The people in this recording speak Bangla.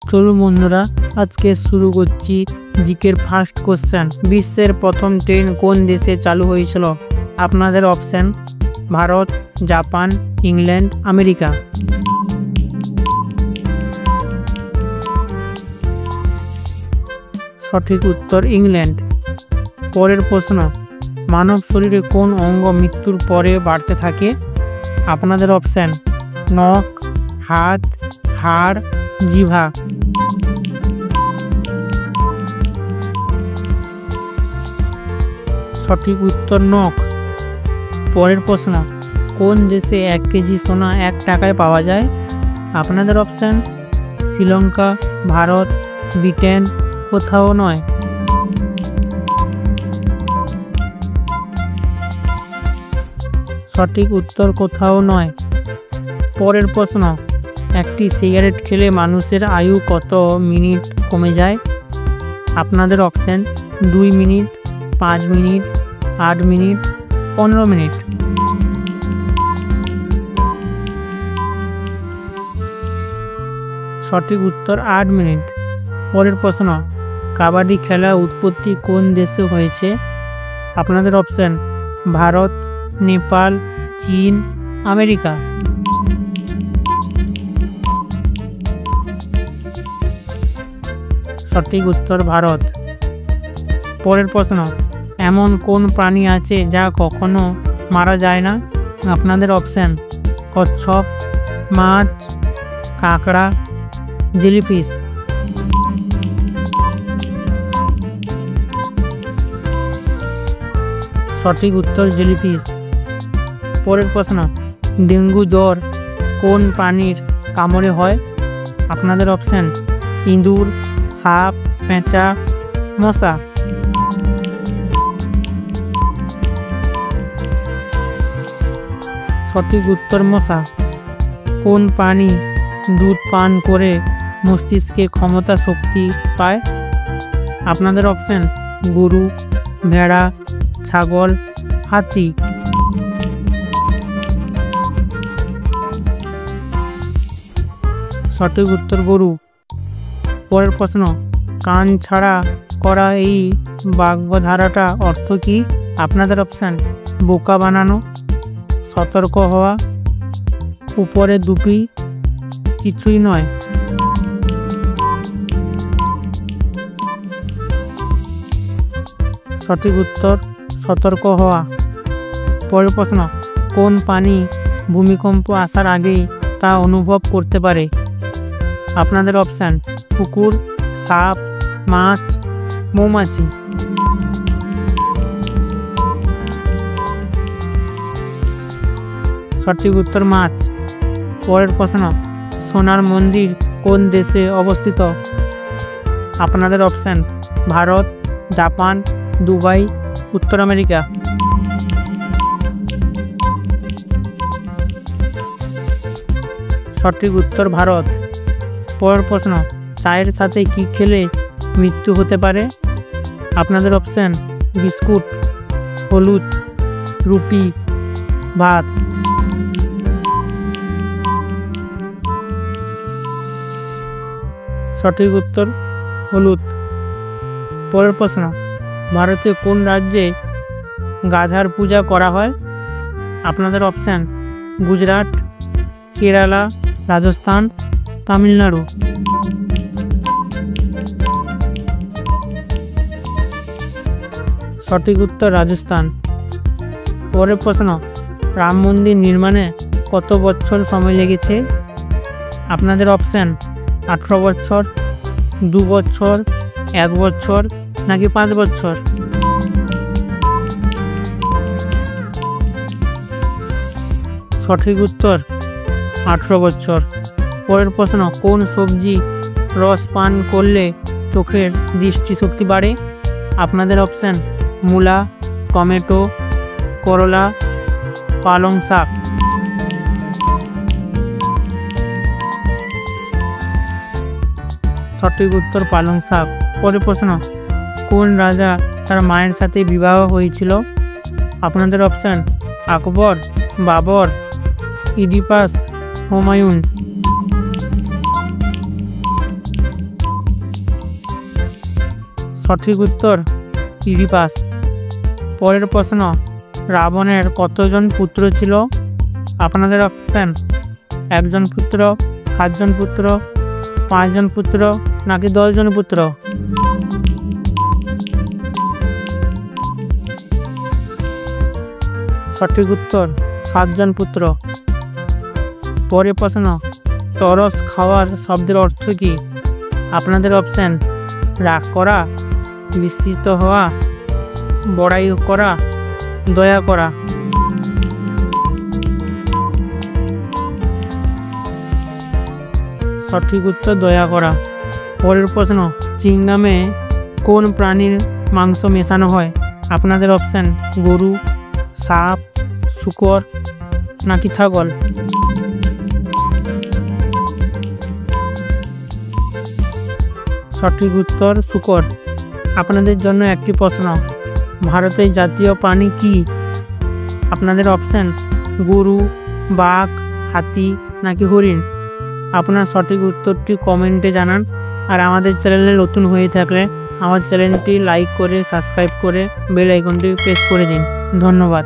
চলুন বন্ধুরা, আজকে শুরু করছি জিকের ফার্স্ট কোশ্চেন। বিশ্বের প্রথম ট্রেন কোন দেশে চালু হয়েছিল? আপনাদের option: Bharat, Japan, England, America. সঠিক উত্তর ইংল্যান্ড। পরের প্রশ্ন: মানব শরীরে কোন অঙ্গ মৃত্যুর পরে বাড়তে থাকে? আপনাদের অপশন: নখ, হাত, হাড়, জিহ্বা। সঠিক উত্তর নখ। পরের প্রশ্ন: কোন দেশে 1 কেজি সোনা 1 টাকায় পাওয়া যায়? আপনাদের অপশন: শ্রীলঙ্কা, ভারত, ব্রিটেন, কোথাও নয়। সঠিক উত্তর কোথাও নয়। পরের প্রশ্ন: একটি সিগারেট খেলে মানুষের আয়ু কত মিনিট কমে যায়? আপনাদের option: 2 minute, 5 minute, 8 minute, 15 minute. সঠিক উত্তর 8 মিনিট। পরের প্রশ্ন: কাবাডি খেলার উৎপত্তি কোন দেশে হয়েছে? আপনাদের অপশন: ভারত, নেপাল, চীন, আমেরিকা। সঠিক উত্তর ভারত। পরের প্রশ্ন: এমন কোন প্রাণী আছে যা কখনো মারা যায় না? আপনাদের অপশন: কচ্ছপ, মাছ, কাঁকড়া, জেলিফিশ। সঠিক উত্তর জেলিফিশ। পরের প্রশ্ন: ডেঙ্গু জ্বর কোন প্রাণীর কামড়ে হয়? আপনাদের অপশন: ইঁদুর, সাপ, পেঁচা, মশা। সঠিক উত্তর মশা। কোন প্রাণী দুধ পান করে মস্তিষ্কে ক্ষমতা শক্তি পায়? আপনাদের অপশন: গরু, ভেড়া, ছাগল, হাতি। সঠিক উত্তর গরু। পরের প্রশ্ন: কান ছাড়া করা এই বাগধারাটা অর্থ কী? আপনাদের অপশন: বোকা বানানো, সতর্ক হওয়া, উপরে দুটি কিছুই নয়। সঠিক উত্তর সতর্ক হওয়া। পরের প্রশ্ন: কোন প্রাণী ভূমিকম্প আসার আগেই তা অনুভব করতে পারে? আপনাদের অপশন: কুকুর, সাপ, মাছ, মৌমাছি। সঠিক উত্তর মাছ। পরের প্রশ্ন: সোনার মন্দির কোন দেশে অবস্থিত? আপনাদের অপশন: ভারত, জাপান, দুবাই, উত্তর আমেরিকা। সঠিক উত্তর ভারত। পরের প্রশ্ন: চায়ের সাথে কি খেলে মৃত্যু হতে পারে? আপনাদের অপশন: বিস্কুট, হলুদ, রুটি, ভাত। সঠিক উত্তর হলুদ। পরের প্রশ্ন: ভারতের কোন রাজ্যে গাধার পূজা করা হয়? আপনাদের অপশন: গুজরাট, কেরালা, রাজস্থান, তামিলনাড়ু। সঠিক উত্তর রাজস্থান। পরের প্রশ্ন: রাম মন্দির নির্মাণে কত বছর সময় লেগেছে? আপনাদের অপশন: 18 বছর, 2 বছর, 1 বছর, নাকি 5 বছর। সঠিক উত্তর 18 বছর। পরের প্রশ্ন: কোন সবজি রস পান করলে চোখের দৃষ্টিশক্তি বাড়ে? আপনাদের অপশন: মূলা, টমেটো, করলা, পালং শাক। সঠিক উত্তর পালং শাক। পরের প্রশ্ন: কোন রাজা তার মায়ের সাথে বিবাহ হয়েছিল? আপনাদের অপশন: আকবর, বাবর, ইডিপাস, হুমায়ুন। সঠিক উত্তর ইডিপাস। পরের প্রশ্ন, রাবণের কতজন পুত্র ছিল? আপনাদের অপশান 1 জন পুত্র, 7 জন পুত্র, 5 জন পুত্র নাকি 10 জন পুত্র। সঠিক উত্তর 7 জন পুত্র। পরের প্রশ্ন, তরস খাওয়ার শব্দের অর্থ কী? আপনাদের অপশান রাগ করা, বিস্মিত হওয়া, বড়াই করা, দয়া করা। সঠিক উত্তর দয়া করা। পরের প্রশ্ন, চিংগামে কোন প্রাণীর মাংস মেশানো হয়? আপনাদের অপশান গরু, সাপ, শূকর নাকি ছাগল। সঠিক উত্তর শূকর। আপনাদের জন্য একটি প্রশ্ন, ভারতের জাতীয় প্রাণী কি? আপনাদের অপশান গরু, বাঘ, হাতি নাকি হরিণ। আপনার সঠিক উত্তরটি কমেন্টে জানান। আর আমাদের চ্যানেলে নতুন হয়ে থাকলে আমার চ্যানেলটি লাইক করে সাবস্ক্রাইব করে বেল আইকনটি প্রেস করে দিন। ধন্যবাদ।